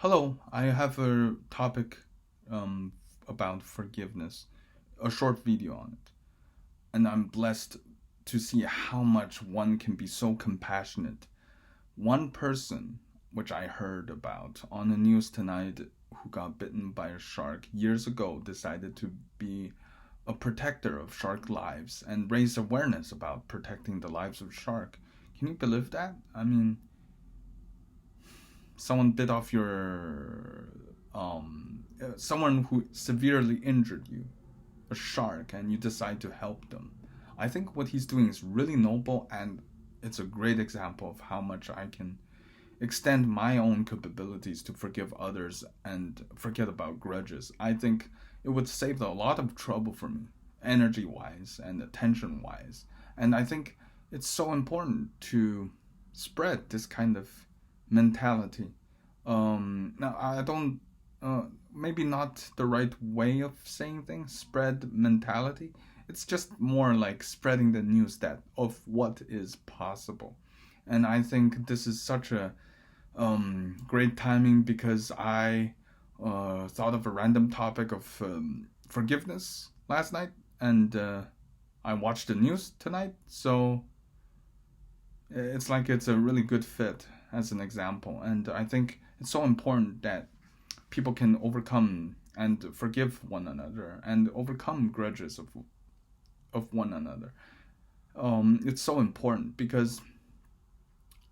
Hello, I have a topic um, about forgiveness, a short video on it. And I'm blessed to see how much one can be so compassionate. One person, which I heard about on the news tonight, who got bitten by a shark years ago, decided to be a protector of shark lives and raise awareness about protecting the lives of shark. Can you believe that? I mean, someone bit off someone who severely injured you, a shark, and you decide to help them. I think what he's doing is really noble, and it's a great example of how much I can extend my own capabilities to forgive others and forget about grudges. I think it would save a lot of trouble for me, energy wise and attention wise. And I think it's so important to spread this kind of mentality. Now, I don't, maybe not the right way of saying things, spread mentality. It's just more like spreading the news that of what is possible. And I think this is such a great timing because I thought of a random topic of forgiveness last night, and I watched the news tonight, so it's like it's a really good fit as an example. And I think it's so important that people can overcome and forgive one another and overcome grudges of one another. It's so important because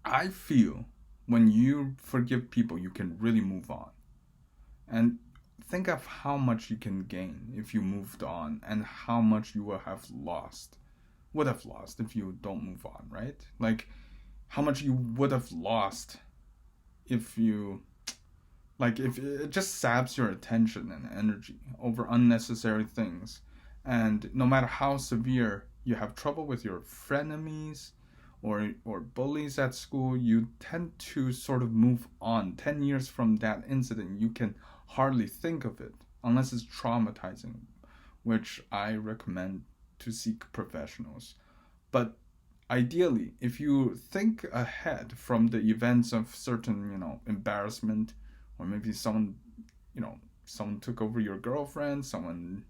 I feel when you forgive people, you can really move on. And think of how much you can gain if you moved on and how much you would have lost if you don't move on, right? Like how much you would have lost if you like if it just saps your attention and energy over unnecessary things. And no matter how severe you have trouble with your frenemies or bullies at school, you tend to sort of move on. 10 years from that incident, you can hardly think of it unless it's traumatizing, which I recommend to seek professionals. But ideally, if you think ahead from the events of certain, embarrassment, or maybe someone took over your girlfriend, someone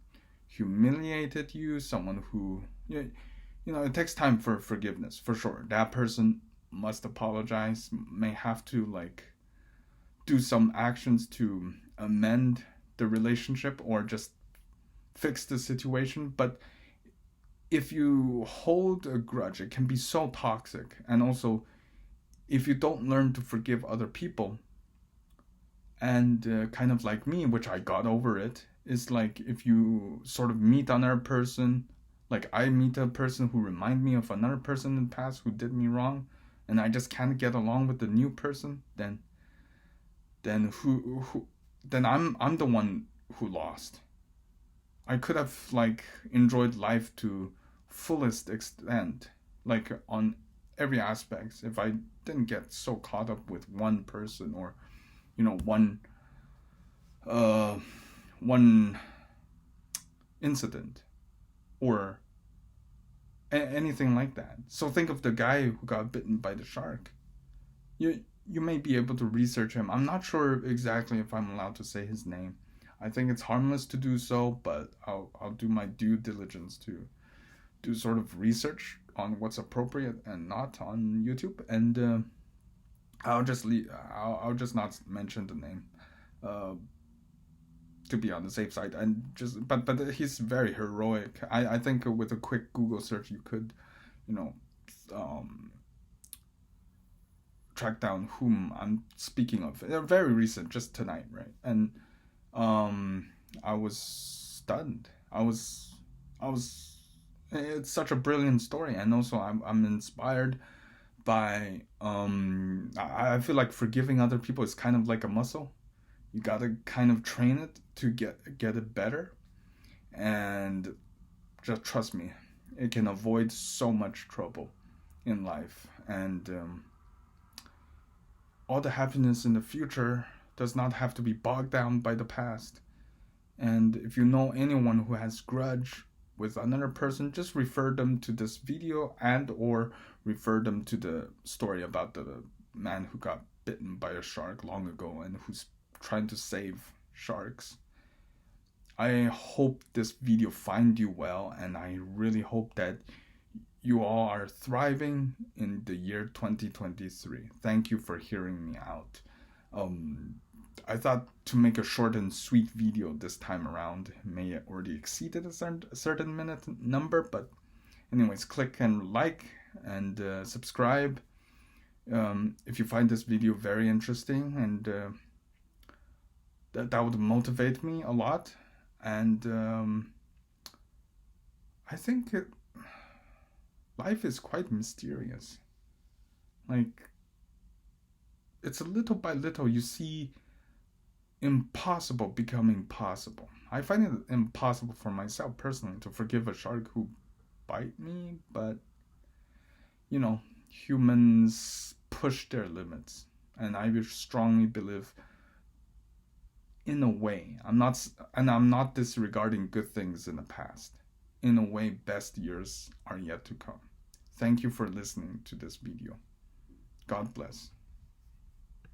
humiliated you, someone who, it takes time for forgiveness, for sure. That person must apologize, may have to, like, do some actions to amend the relationship or just fix the situation. But if you hold a grudge, it can be so toxic. And also, if you don't learn to forgive other people, and kind of like me, which I got over it, is like if you sort of meet another person, like I meet a person who remind me of another person in the past who did me wrong, and I just can't get along with the new person, then who then I'm the one who lost. I could have like enjoyed life to fullest extent, like on every aspect, if I didn't get so caught up with one person or one uh one incident or anything like that. So think of the guy who got bitten by the shark. You may be able to research him. I'm not sure exactly if I'm allowed to say his name. I think it's harmless to do so, but I'll do my due diligence to do sort of research on what's appropriate and not on YouTube, and I'll just not mention the name, uh, to be on the safe side, and just but he's very heroic. I think with a quick Google search you could, you know, um, track down whom I'm speaking of. They're very recent, just tonight, right? And um, I was stunned. I was. It's such a brilliant story, and also I'm inspired by. I feel like forgiving other people is kind of like a muscle. You gotta kind of train it to get it better, and just trust me, it can avoid so much trouble in life, and all the happiness in the future does not have to be bogged down by the past. And if you know anyone who has grudge with another person, just refer them to this video and or refer them to the story about the man who got bitten by a shark long ago and who's trying to save sharks. I hope this video find you well, and I really hope that you all are thriving in the year 2023. Thank you for hearing me out. I thought to make a short and sweet video this time around. May have already exceeded a certain minute number, but anyways, click and like and subscribe if you find this video very interesting, and that would motivate me a lot. And I think life is quite mysterious. Like, it's a little by little you see impossible becoming possible. I find it impossible for myself personally to forgive a shark who bite me, but humans push their limits, and I strongly believe, in a way, I'm not disregarding good things in the past. In a way, best years are yet to come. Thank you for listening to this video. God bless.